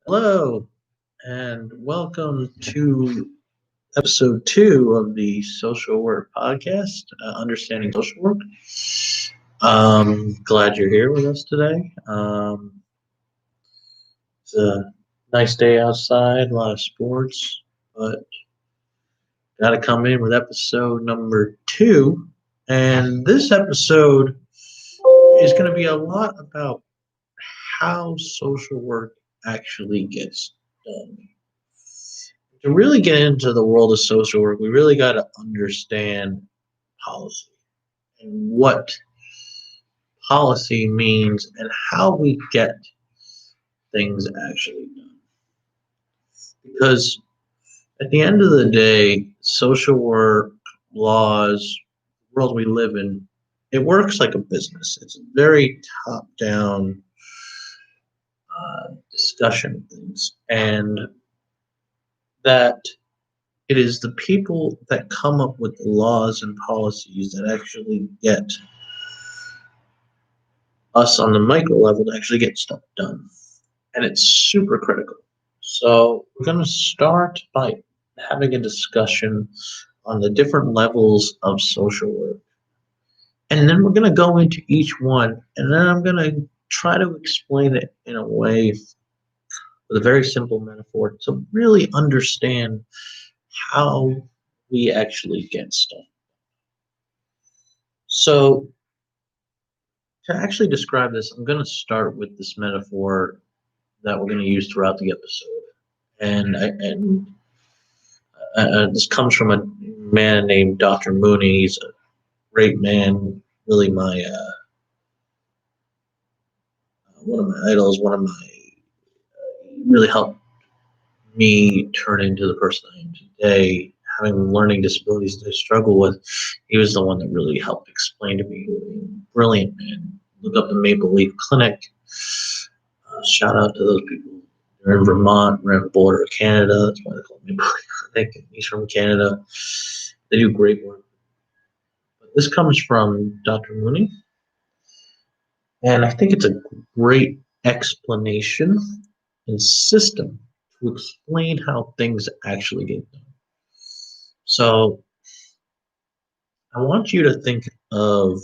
Hello, and welcome to episode 2 of the Social Work Podcast, Understanding Social Work. Glad you're here with us today. It's a nice day outside, a lot of sports, but got to come in with episode number 2. And this episode is going to be a lot about how social work actually gets done. To really get into the world of social work, we really got to understand policy and what policy means and how we get things actually done. Because at the end of the day, social work, laws, the world we live in, it works like a business. It's a very top down discussion of things. And that it is the people that come up with the laws and policies that actually get us on the micro level to actually get stuff done. And it's super critical. So we're going to start by having a discussion on the different levels of social work. And then we're going to go into each one, and then I'm going to try to explain it in a way with a very simple metaphor to really understand how we actually get stuff. So to actually describe this, I'm going to start with this metaphor that we're going to use throughout the episode. And this comes from a man named Dr. Mooney. He's a great man, really my one of my idols, one of my really helped me turn into the person I am today. Having learning disabilities that I struggle with, he was the one that really helped explain to me. Brilliant man. Look up the Maple Leaf Clinic. Shout out to those people. They're in Vermont, we're at the border of Canada. That's why they call me Maple Leaf Clinic. He's from Canada. They do great work. But this comes from Dr. Mooney. And I think it's a great explanation and system to explain how things actually get done. So I want you to think of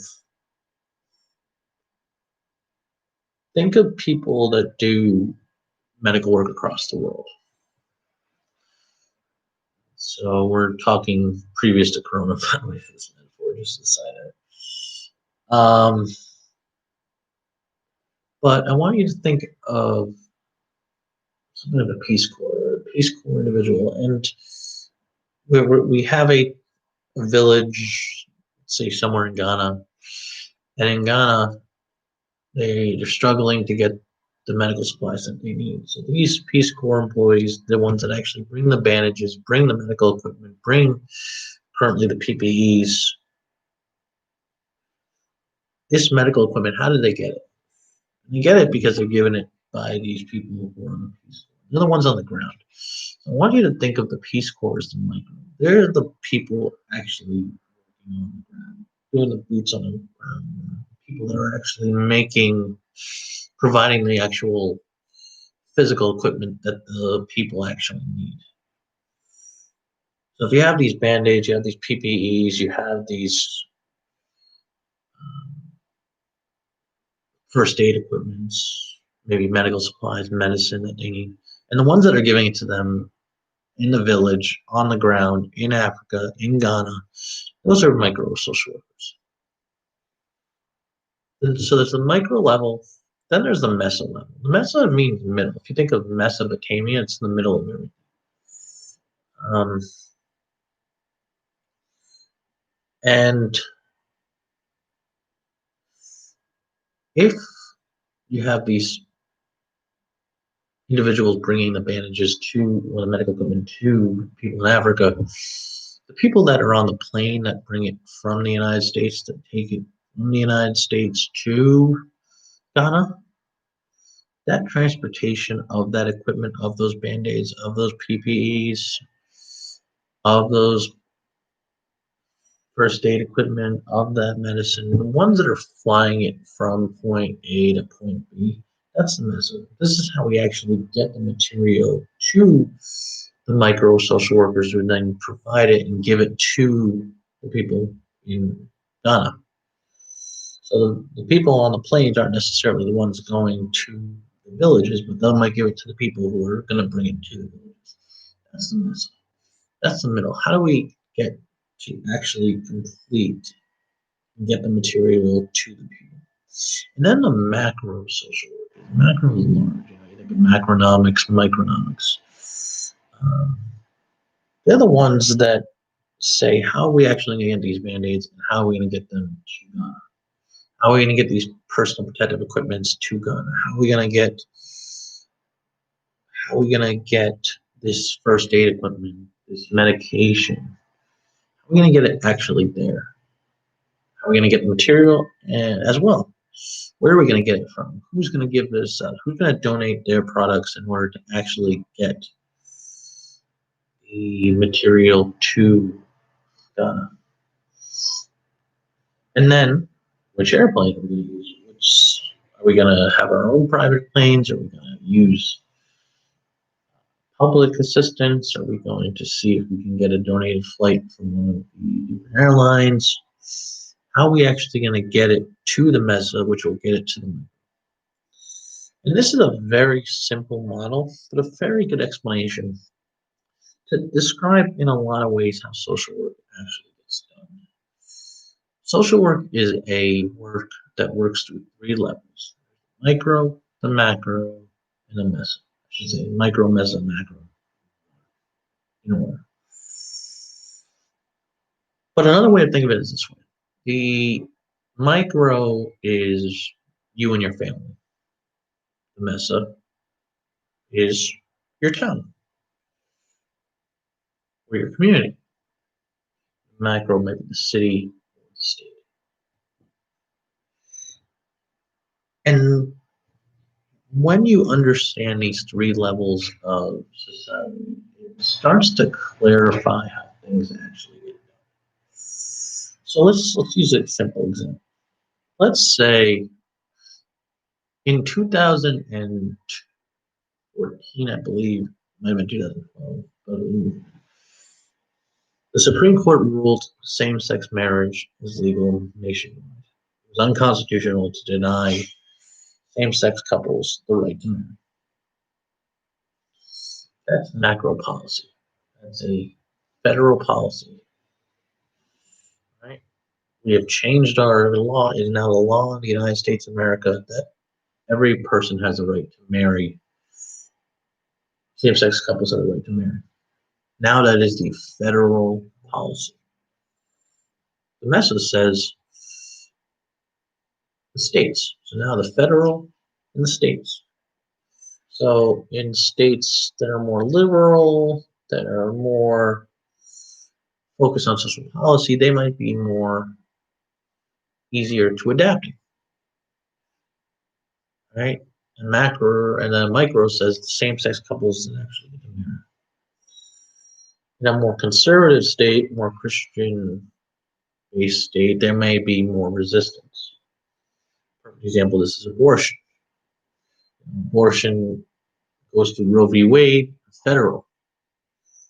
people that do medical work across the world. So we're talking previous to coronavirus metaphor, just to side it. But I want you to think of something of a Peace Corps individual, and we have a village, say somewhere in Ghana, and in Ghana they're struggling to get the medical supplies that they need. So these Peace Corps employees, the ones that actually bring the bandages, bring the medical equipment, bring currently the PPEs, this medical equipment, how did they get it? And they get it because they're given it by these people who are on the Peace Corps. They're the ones on the ground. So I want you to think of the Peace Corps as the micro. They're the people actually working on the ground, doing the boots on the ground, people that are actually providing the actual physical equipment that the people actually need. So if you have these band-aids, you have these PPEs, you have these first aid equipments, maybe medical supplies, medicine that they need, and the ones that are giving it to them in the village, on the ground, in Africa, in Ghana, those are micro social workers. And so there's the micro level, then there's the meso level. The meso means middle. If you think of Mesopotamia, it's the middle of everything. And if you have these individuals bringing the bandages or the medical equipment to people in Africa, the people that are on the plane that bring it from the United States, that take it from the United States to Ghana, that transportation of that equipment, of those band-aids, of those PPEs, of those first aid equipment, of that medicine, the ones that are flying it from point A to point B, That's the message. This is how we actually get the material to the micro social workers who then provide it and give it to the people in Ghana. So the people on the plains aren't necessarily the ones going to the villages, but they might give it to the people who are going to bring it to the villages. That's the message. That's the middle. How do we get to actually complete and get the material to the people? And then the macro social work. Macro is large. You think of macronomics, micronomics. They're the ones that say how are we actually going to get these band-aids and how are we going to get them to Ghana? How are we going to get these personal protective equipments to Ghana? How are we going to get this first aid equipment, this medication? How are we going to get it actually there? How are we going to get the material as well? Where are we going to get it from? Who's going to give this out? Who's going to donate their products in order to actually get the material to Ghana? And then, which airplane are we going to use? Are we going to have our own private planes? Are we going to use public assistance? Are we going to see if we can get a donated flight from one of the airlines? How are we actually going to get it to the MESA, which will get it to the. And this is a very simple model, but a very good explanation to describe in a lot of ways how social work actually gets done. Social work is a work that works through three levels: micro, the macro, and the meso. I should say micro, meso, macro. In order. But another way to think of it is this way. The micro is you and your family. The meso is your town or your community. The macro might be the city or the state. And when you understand these three levels of society, it starts to clarify how things actually get done. So let's use a simple example. Let's say in 2014, I believe, might have been 2012, but the Supreme Court ruled same-sex marriage is legal nationwide. It was unconstitutional to deny same-sex couples the right to marry. That's macro policy. That's a federal policy, right? We have changed our law. It is now the law in the United States of America that every person has a right to marry. Same-sex couples have a right to marry. Now that is the federal policy. The message says the states. So now the federal and the states. So in states that are more liberal, that are more focused on social policy, they might be more easier to adapt, right? And macro and then micro says the same-sex couples that actually get married. In a more conservative state, more Christian-based state, there may be more resistance. For example, this is abortion. Abortion goes through Roe v. Wade, federal.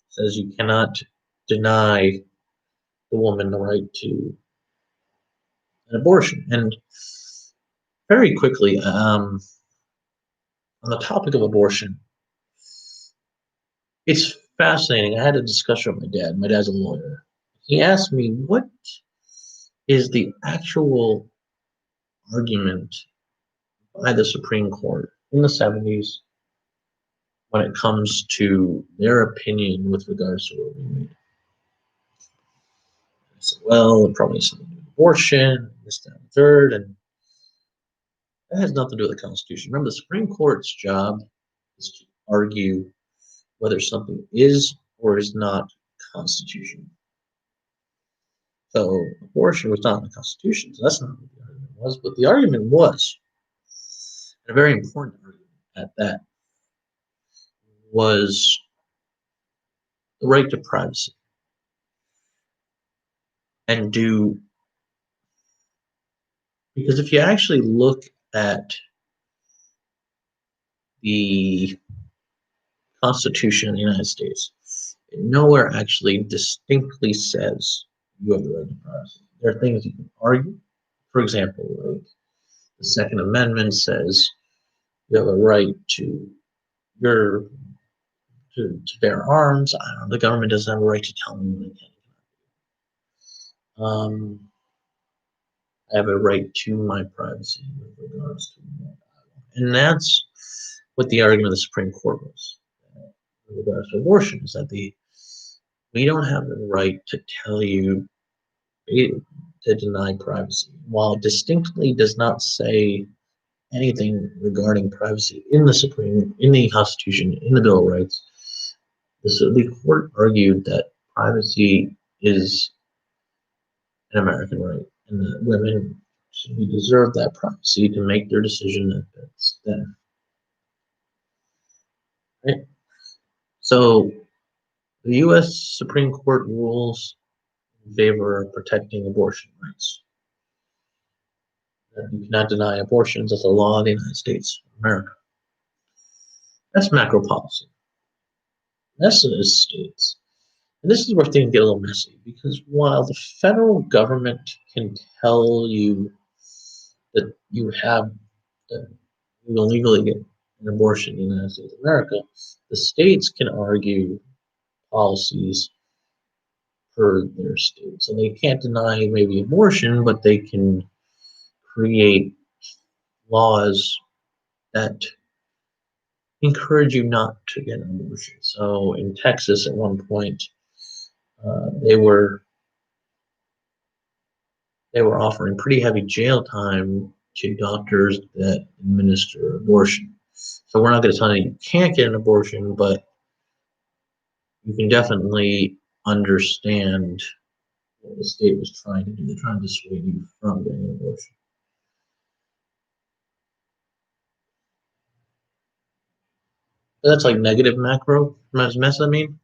Says you cannot deny the woman the right to an abortion. And very quickly, on the topic of abortion, it's fascinating. I had a discussion with my dad. My dad's a lawyer. He asked me, what is the actual argument by the Supreme Court in the 70s when it comes to their opinion with regards to Roe v. Wade? I said, well, it probably has something to do with abortion, this, that, and third, and that has nothing to do with the Constitution. Remember, the Supreme Court's job is to argue whether something is or is not constitutional. So abortion was not in the Constitution, so that's not what the argument was. But the argument was, and a very important argument at that, was the right to privacy. And because if you actually look at the Constitution of the United States, it nowhere actually distinctly says you have the right to privacy. There are things you can argue. For example, like the Second Amendment says you have a right to your to bear arms. I don't know, the government doesn't have a right to tell me what I can. I have a right to my privacy with regards to that. And that's what the argument of the Supreme Court was with regards to abortion, is that we don't have the right to tell you to deny privacy. While it distinctly does not say anything regarding privacy in the Constitution, in the Bill of Rights, the court argued that privacy is an American right, and that women should be deserve that privacy to make their decision that fits them. Right? So the U.S. Supreme Court rules in favor of protecting abortion rights. You cannot deny abortions as a law of the United States of America. That's macro policy. That's the states. And this is where things get a little messy, because while the federal government can tell you that you have that you illegally get an abortion in the United States of America, the states can argue policies for their states. And they can't deny maybe abortion, but they can create laws that encourage you not to get an abortion. So in Texas, at one point, they were offering pretty heavy jail time to doctors that administer abortion. So we're not going to tell you can't get an abortion, but you can definitely understand what the state was trying to do. They're trying to dissuade you from getting an abortion. That's like negative macro mess. I mean,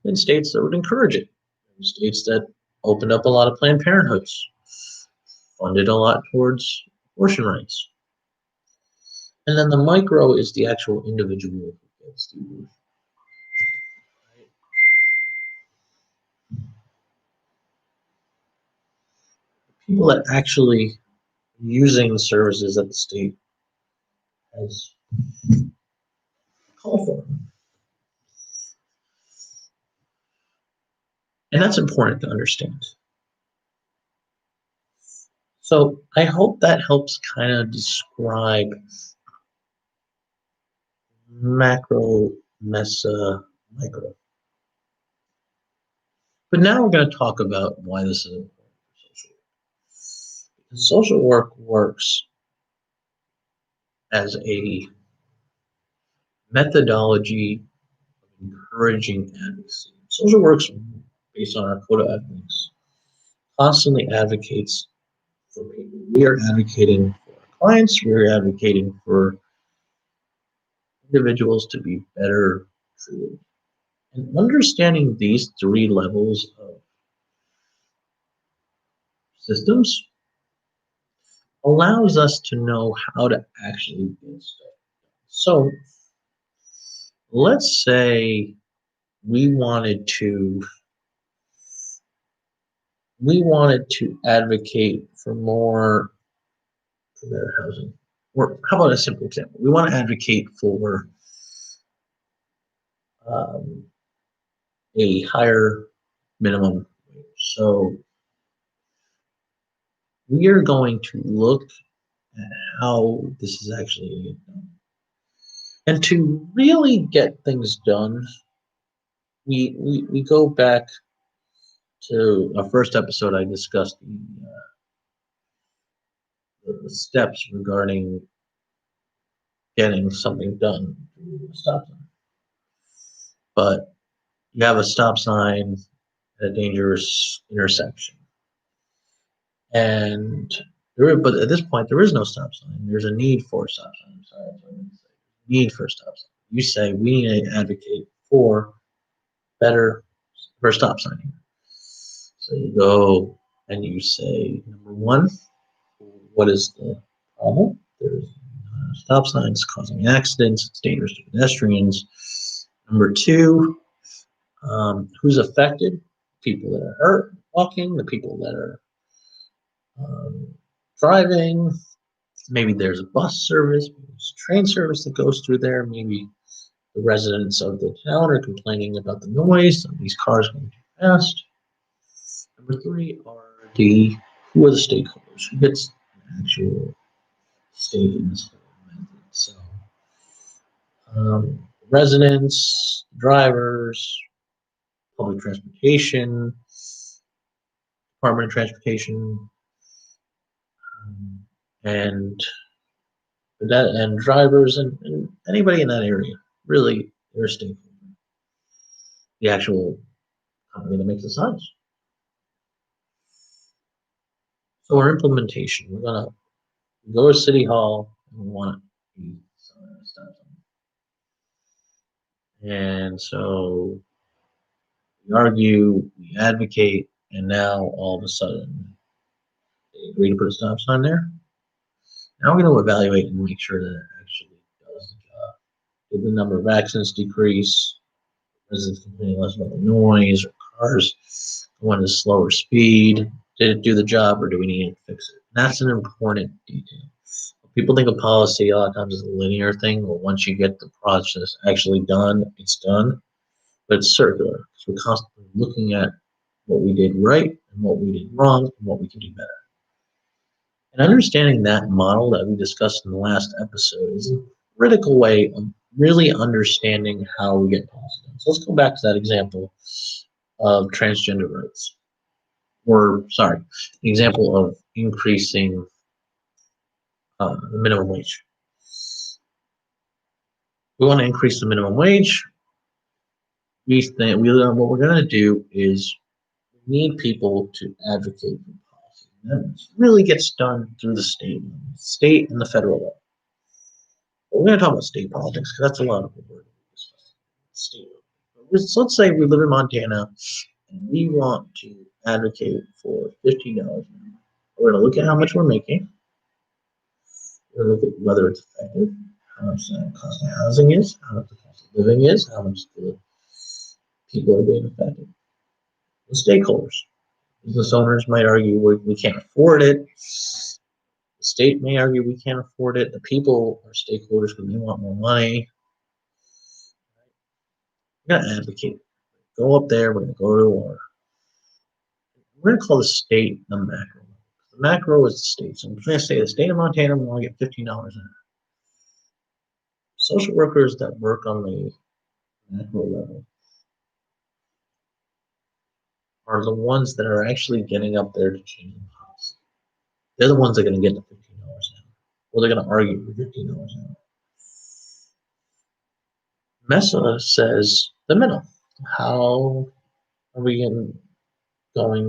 in states that would encourage it, in states that opened up a lot of Planned Parenthoods, funded a lot towards abortion rights. And then the micro is the actual individual who gets the abortion. People that actually using the services that the state has called for. And that's important to understand. So I hope that helps kind of describe macro, mesa, micro. But now we're going to talk about why this is important for social work. Because social work works as a methodology of encouraging advocacy. Social work, based on our code of ethics, constantly advocates for people. We are advocating for our clients. We are advocating for individuals to be better treated. And understanding these three levels of systems allows us to know how to actually get stuff done. So let's say we wanted to advocate for more for better housing. Or how about a simple example? We want to advocate for a higher minimum wage. So we are going to look at how this is actually done. And to really get things done, we go back to our first episode. I discussed the steps regarding getting something done through a stop sign. But you have a stop sign at a dangerous intersection. But at this point, there is no stop sign. There's a need for a stop sign. I'm sorry, that's what I'm going to say. Need for a stop sign. You say we need to advocate for stop sign. So you go and you say, number one, what is the problem? There's stop signs, causing accidents. It's dangerous to pedestrians. Number two, who's affected? People that are hurt walking, the people that are um, driving. Maybe there's a bus service, maybe there's a train service that goes through there. Maybe the residents of the town are complaining about the noise of these cars going too fast. Number three are who are the stakeholders? Who gets an actual stake in this whole method? So, residents, drivers, public transportation, Department of Transportation, and drivers and anybody in that area. Really, they're a stakeholder. The actual company that makes the signs. So our implementation, we're gonna go to City Hall and we want to stop sign. And so we argue, we advocate, and now all of a sudden they agree to put a stop sign there. Now we're going to evaluate and make sure that it actually does the job. Did the number of accidents decrease? Residents complaining less about the noise or cars going at a slower speed? Did it do the job or do we need to fix it? That's an important detail. People think of policy a lot of times as a linear thing, but once you get the process actually done, it's done. But it's circular. So we're constantly looking at what we did right and what we did wrong and what we can do better. And understanding that model that we discussed in the last episode is a critical way of really understanding how we get policy done. So let's go back to that example of transgender rights. The example of increasing the minimum wage. We want to increase the minimum wage. What we're going to do is we need people to advocate for policy. That really gets done through the state and the federal level. But we're going to talk about state politics because that's a lot of the word. State. So let's say we live in Montana and we want to advocate for $15 an hour. We're going to look at how much we're making. We're going to look at whether it's effective, how much the cost of housing is, how much the cost of living is, how much the people are being affected. The stakeholders. Business owners might argue we can't afford it. The state may argue we can't afford it. The people are stakeholders because they want more money. We're going to advocate. Go up there. We're going to go to war. We're going to call the state the macro. The macro is the state. So I'm going to say the state of Montana, we want to get $15 an hour. Social workers that work on the macro level are the ones that are actually getting up there to change the policy. They're the ones that are going to get the $15 an hour. Or they're going to argue for $15 an hour. MESA says the middle. How are we going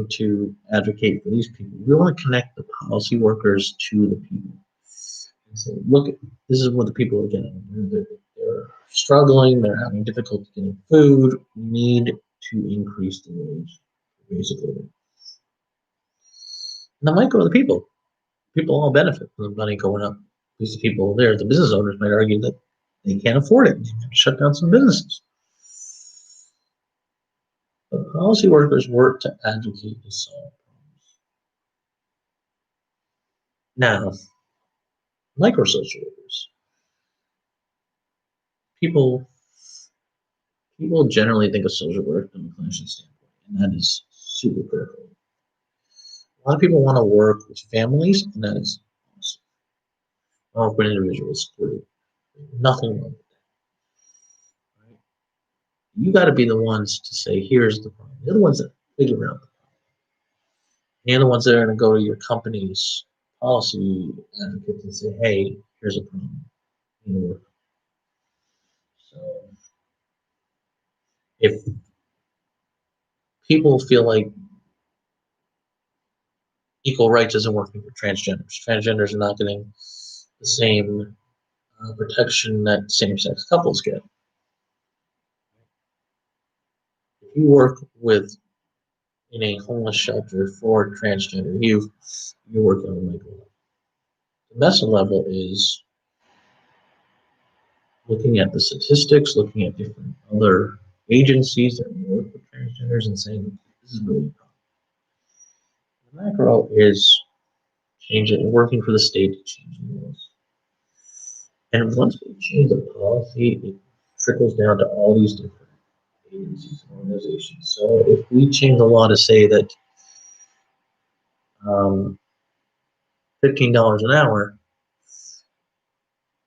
to advocate for these people? We want to connect the policy workers to the people. And say, look, this is what the people are getting. They're struggling. They're having difficulty getting food. We need to increase the wage, basically. And that might go to the people. People all benefit from the money going up. These people there, the business owners might argue that they can't afford it. They shut down some businesses. But policy workers work to advocate to solve problems. Now, micro-social workers. People generally think of social work from a clinician standpoint, and that is super critical. A lot of people want to work with families, and that is awesome. Or with individuals, nothing wrong with that. Right? You got to be the ones to say, here's the problem. They're the ones that figure out the problem. They're the ones that are going to go to your company's policy advocates and say, hey, here's a problem. So if people feel like equal rights isn't working for transgenders are not getting the same protection that same-sex couples get. If you work in a homeless shelter for transgender youth, you're working on the micro level. The MESA level is looking at the statistics, looking at different other agencies that work with transgenders and saying this is really a problem. The macro is working for the state to change the laws. And once we change the policy, it trickles down to all these different agencies and organizations. So if we change the law to say that $15 an hour,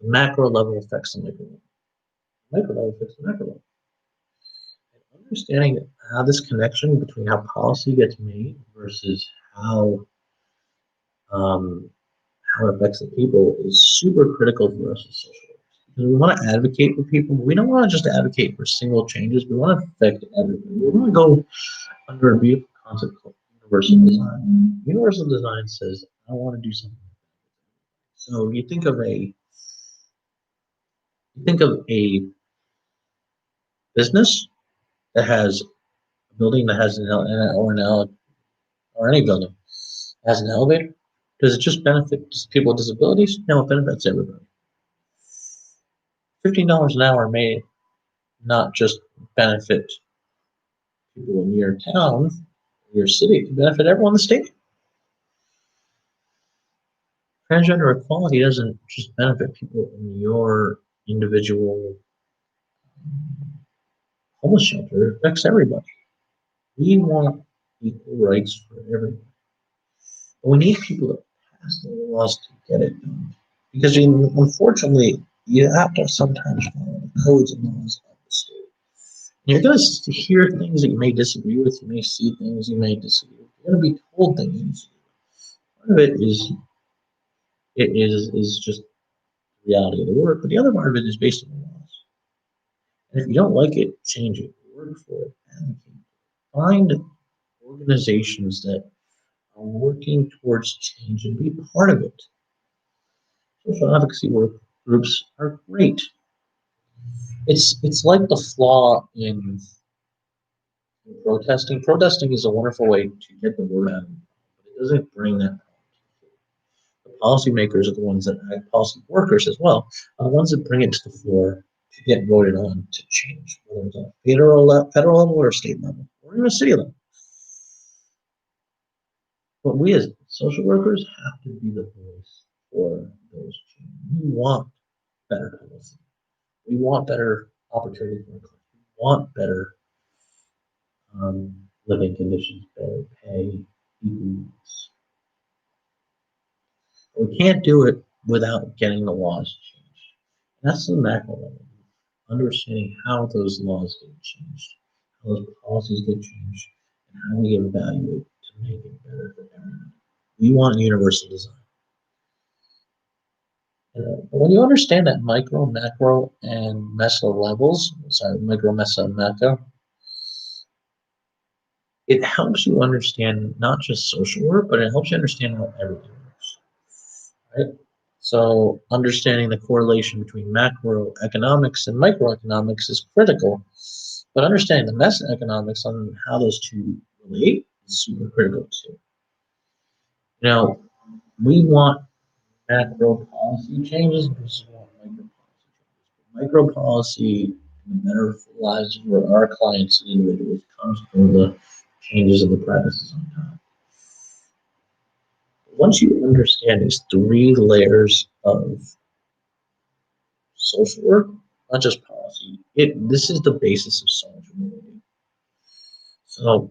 the macro level affects the micro level. The micro level affects the macro level. And understanding how this connection between how policy gets made versus um, how it affects the people is super critical for us as social workers. Because we want to advocate for people, but we don't want to just advocate for single changes. We want to affect everybody. We want to go under a beautiful concept called universal design. Universal design says, I want to do something. So you think of a business that has a building that has or any building has an elevator. Does it just benefit people with disabilities? No, it benefits everybody. $15 an hour may not just benefit people in your town, your city, it can benefit everyone in the state. Transgender equality doesn't just benefit people in your individual homeless shelter, it affects everybody. We want equal rights for everyone. But we need people to pass the laws to get it done. Because unfortunately, you have to sometimes follow the codes and laws of the state. You're going to hear things that you may disagree with. You may see things you may disagree with. You're going to be told things. Part of it is just the reality of the work, but the other part of it is based on the laws. And if you don't like it, change it. Work for it. Advocate. Find organizations that are working towards change and be part of it. Social advocacy work groups are great. It's like the flaw in protesting. Protesting is a wonderful way to get the word out, but it doesn't bring that. The policymakers are the ones that act, policy workers as well, are the ones that bring it to the floor to get voted on to change, whether it's on federal level or state level, or even a city level. But we as social workers have to be the voice for those changes. We want better policy. We want better opportunity for our clients. We want better living conditions, better pay, equals. We can't do it without getting the laws changed. That's the macro level. Understanding how those laws get changed, how those policies get changed, and how we evaluate to make it better for everyone. We want universal design. But when you understand that micro, macro, and meso levels, micro, meso, and macro, it helps you understand not just social work, but it helps you understand how everything works. Right? So understanding the correlation between macroeconomics and microeconomics is critical, but understanding the mesoeconomics on how those two relate is super critical too. Now, we want macro policy changes versus we want micro policy changes. Micro policy in the better lives for our clients and individuals comes from the changes in the practices on top. Once you understand these three layers of social work, not just policy, this is the basis of social work. So,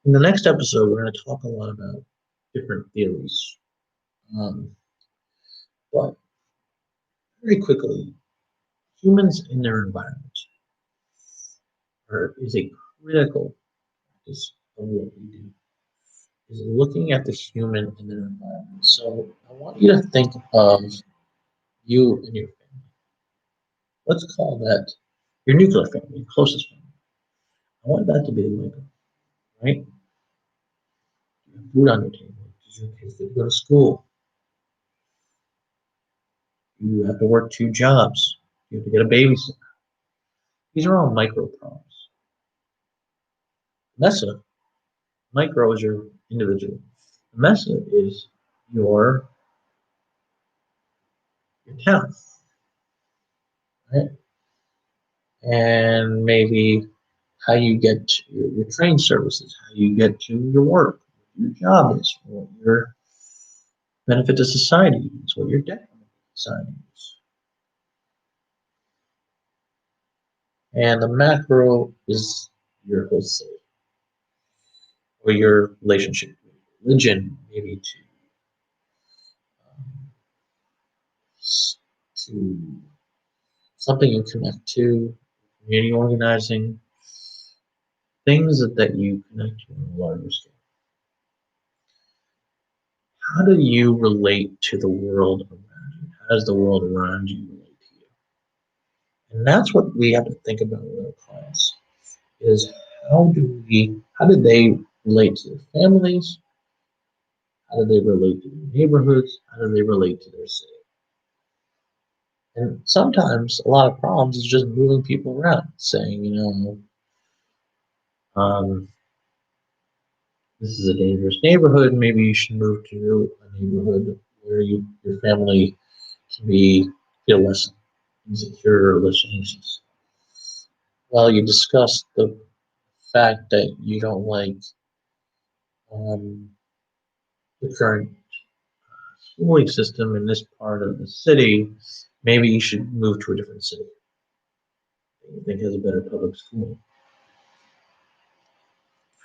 in the next episode, we're going to talk a lot about different theories. But very quickly, humans in their environment is a critical practice of what we do. Is looking at the human in their environment. So I want you to think of you and your family. Let's call that your nuclear family, your closest family. I want that to be the micro, right? You have food on your table. Does your kids go to school? You have to work 2 jobs. You have to get a babysitter. These are all micro problems. Mesa, micro is your individual. Mesa is your town. right? And maybe how you get to your train services, how you get to your work, what your job is, what your benefit to society is, what your detriment to society is. And the macro is your whole city, or your relationship with religion, maybe um, to something you connect to, community organizing, things that you connect to on a larger scale. How do you relate to the world around you? How does the world around you relate to you? And that's what we have to think about with our clients is how do they relate to their families? How do they relate to their neighborhoods? How do they relate to their city? And sometimes a lot of problems is just moving people around, saying, um, this is a dangerous neighborhood. Maybe you should move to a neighborhood where your family can feel less insecure or less anxious. Well, you discussed the fact that you don't like um, the current schooling system in this part of the city. Maybe you should move to a different city that you think has a better public school.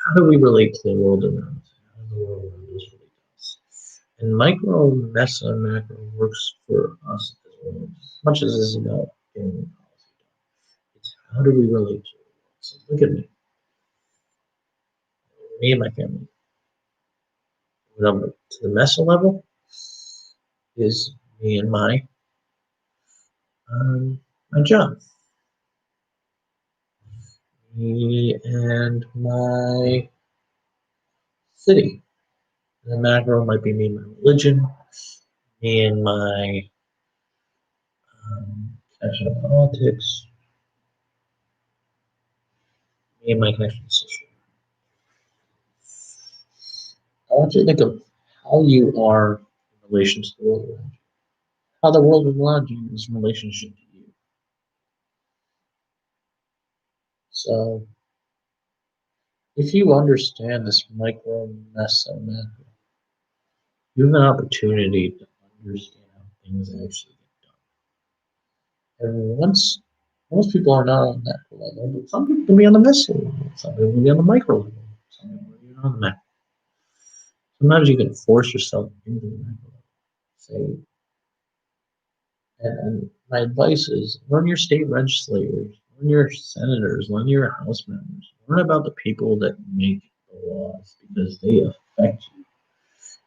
How do we relate to the world around us? How does the world around us relate to us? And micro, meso, macro works for us as well. As much as this is about getting policy done, it's how do we relate to the world? So look at me and my family. Number to the meso level is me and my job, me and my city. The macro might be me and my religion, me and my connection to politics, me and my connection to social. I want you to think of how you are in relation to the world around you, how the world around you is in relationship to you. So if you understand this micro, meso, macro, you have an opportunity to understand how things actually get done. And once most people are not on that level, but some people can be on the meso level, some people can be on the micro level, some people can be on the macro. Sometimes you can force yourself into the macro level. Say, and my advice is learn your state legislators, learn your senators, learn your House members, learn about the people that make the laws because they affect you.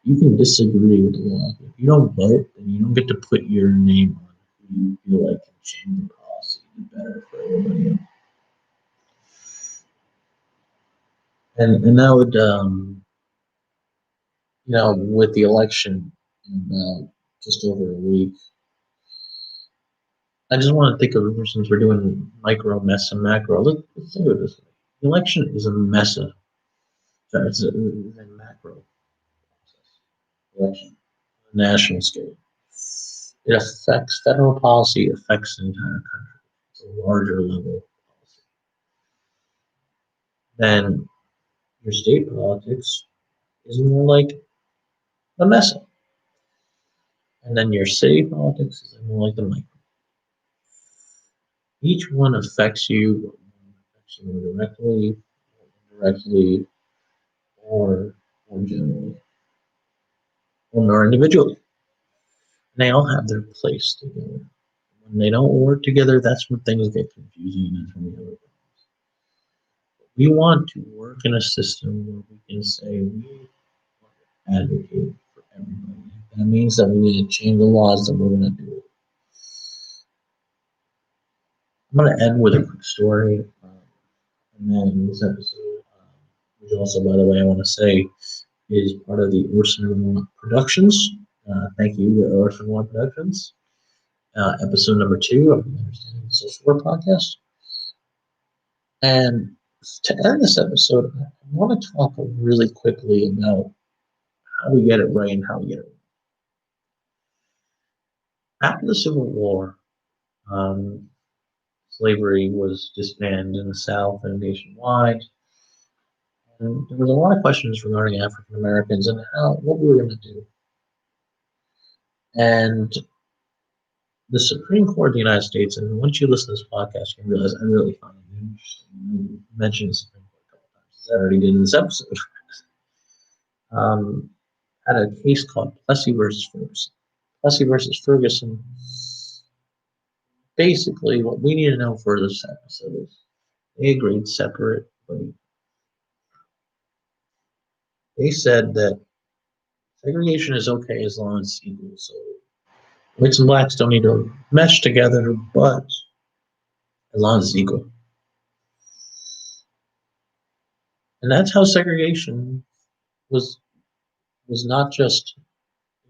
You can disagree with the law. If you don't vote, then you don't get to put your name on who you feel like can change the policy to be better for everybody else. And that would, with the election in just over a week, I just want to think of since we're doing micro, meso, macro. Let's think of it this way: the election is a meso. Sorry, it's a macro process. Election, on a national scale. It affects federal policy, affects the entire country. It's a larger level policy. Then your state politics is more like a meso. And then your city politics is more like the micro. Each one affects you, more directly, more indirectly, or more generally, or more individually. And they all have their place together. When they don't work together, that's when things get confusing and that's when we have problems. We want to work in a system where we can say we advocate for everybody. That means that we need to change the laws, then we're going to do it. I'm going to end with a quick story. And then this episode, which also, by the way, I want to say is part of the Orson Productions. Thank you to Orson Welles Productions. Episode number 2 of the Understanding the Social Work podcast. And to end this episode, I want to talk really quickly about how we get it right and how we get it wrong. After the Civil War, um, slavery was disbanded in the South and nationwide. And there was a lot of questions regarding African Americans and what we were going to do. And the Supreme Court of the United States, and once you listen to this podcast, you can realize I really find it interesting. You mentioned the Supreme Court a couple times, as I already did in this episode. Had a case called Plessy versus Ferguson. Plessy versus Ferguson. Basically, what we need to know for this episode is they agreed separate but equal. They said that segregation is okay as long as it's equal. So whites and blacks don't need to mesh together, but as long as it's equal. And that's how segregation was not just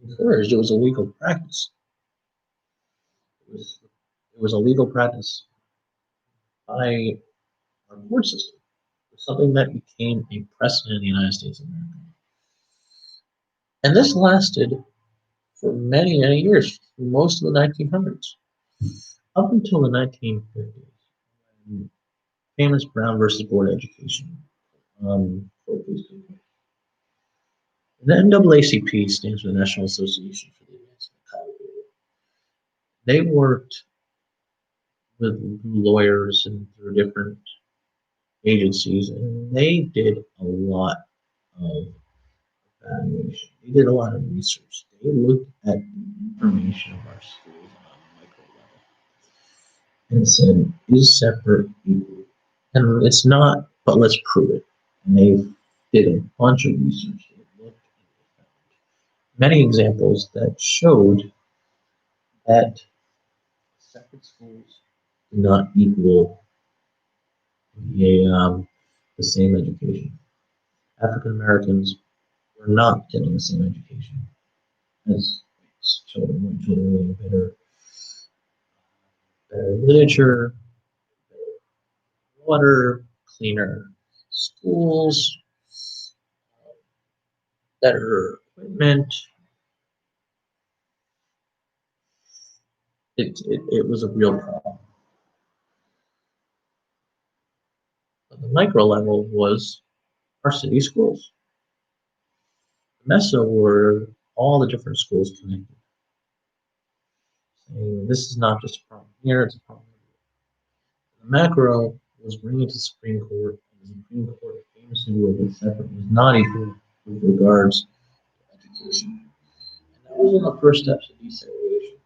encouraged, it was a legal practice. It was a legal practice by our court system. It was something that became a precedent in the United States of America. And this lasted for many, many years, most of the 1900s, up until the 1950s. Famous Brown versus Board of Education. The NAACP stands for the National Association for the Advancement of College. They worked with lawyers and through different agencies, and they did a lot of evaluation. They did a lot of research. They looked at the information of our schools on a micro level and said, is separate equal? And it's not, but let's prove it. And they did a bunch of research. They looked and found many examples that showed that separate schools do not equal the same education. African Americans were not getting the same education as children. White children were getting better literature, better water, cleaner schools, better equipment. It was a real problem. But the micro level was our city schools. The meso were all the different schools connected. Saying this is not just a problem here, it's a problem here. The macro was bringing it to the Supreme Court, and the Supreme Court famously ruled that separate was not equal with regards to education. And that was one of the first steps of desegregation.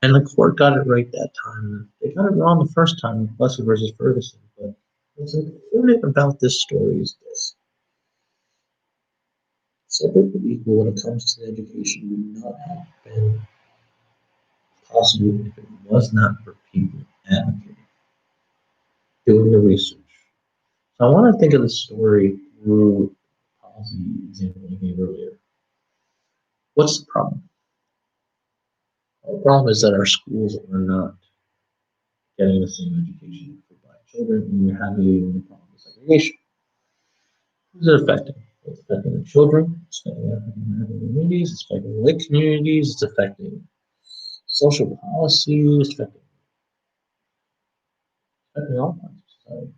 And the court got it right that time. They got it wrong the first time, Plessy versus Ferguson. But what's important about this story is this. Separate but equal when it comes to education would not have been possible if it was not for people advocating, doing the research. So I want to think of the story through the policy example I gave earlier. What's the problem? The problem is that our schools are not getting the same education for black children, and we're having the problem of segregation. Who's it affecting? It's affecting the children, it's affecting African American communities, it's affecting white communities, it's affecting social policy, it's affecting all parts of society.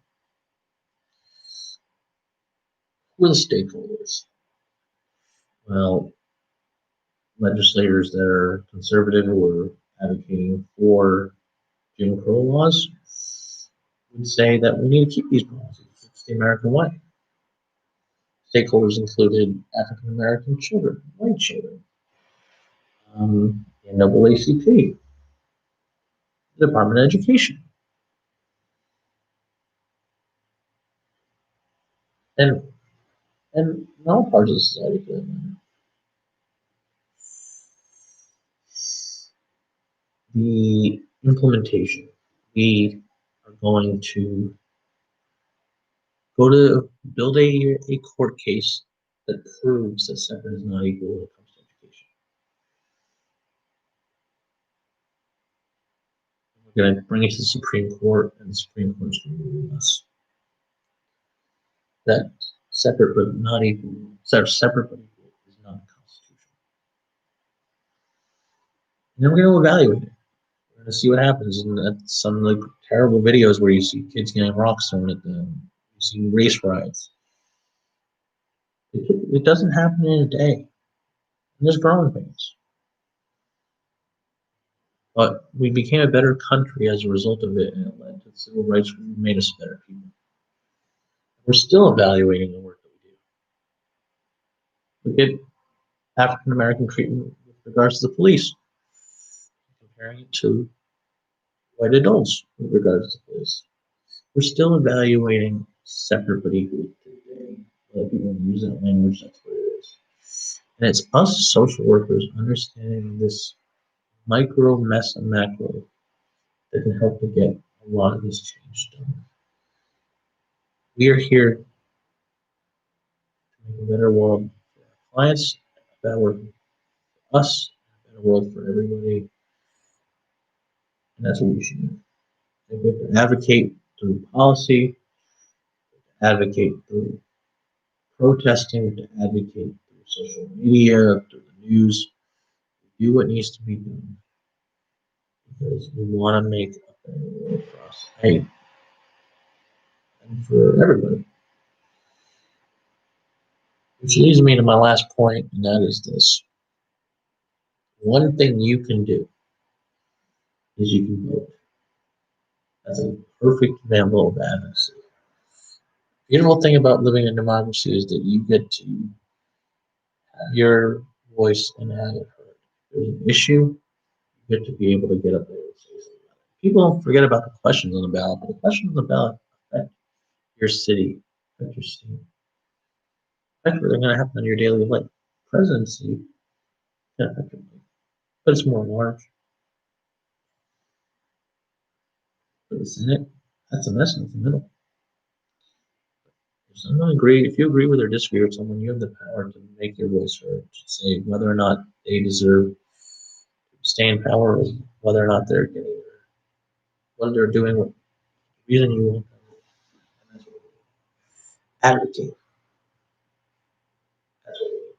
Who are the stakeholders? Well, legislators that are conservative or advocating for Jim Crow laws would say that we need to keep these policies. It's the American way. Stakeholders included African American children, white children, the NAACP, the Department of Education, and in all parts of society for that matter. The implementation. We are going to build a court case that proves that separate is not equal when it comes to education. We're going to bring it to the Supreme Court, and the Supreme Court is going to rule us that separate but not equal, separate but equal is not constitutional. And then we're going to evaluate it. to see what happens. And that's some like terrible videos where you see kids getting rocks thrown at them. You see race riots. It doesn't happen in a day. And there's growing pains. But we became a better country as a result of it, and it led to civil rights movement, made us better people. We're still evaluating the work that we do. Look at African American treatment with regards to the police, comparing it to white adults with regards to the police. We're still evaluating separate but equal today. A lot of people use that language, that's what it is. And it's us social workers understanding this micro, mess, and macro that can help to get a lot of this change done. We are here to make a better world for our clients, a better world for us, a better world for everybody. And that's what we should do. And we have to advocate through policy, advocate through protesting, to advocate through social media, through the news. Do what needs to be done because we want to make a better world for us, hey, and for everybody. Which leads me to my last point, and that is this. One thing you can do is you can vote. That's a perfect example of advocacy. The beautiful thing about living in democracy is that you get to have your voice and have it heard. If there's an issue, you get to be able to get up there and say something about it. People don't forget about the questions on the ballot, but the questions on the ballot affect your city, affect your state, affect what's going to happen in your daily life. Presidency can affect your life, but it's more large. For the Senate, that's a mess in the middle. If you agree with or disagree with someone, you have the power to make your voice heard, to say whether or not they deserve to stay in power, or whether or not they're getting what they're doing, what the reason you want them. And that's what we advocate. That's what we do.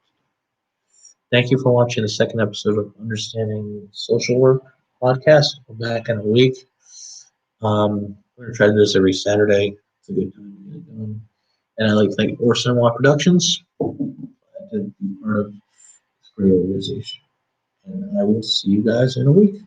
Thank you for watching the second episode of Understanding Social Work podcast. We're back in a week. We're gonna try to do this every Saturday. It's a good time to get it done. And I'd like to thank Orson Watt Productions to be part of this great organization. And I will see you guys in a week.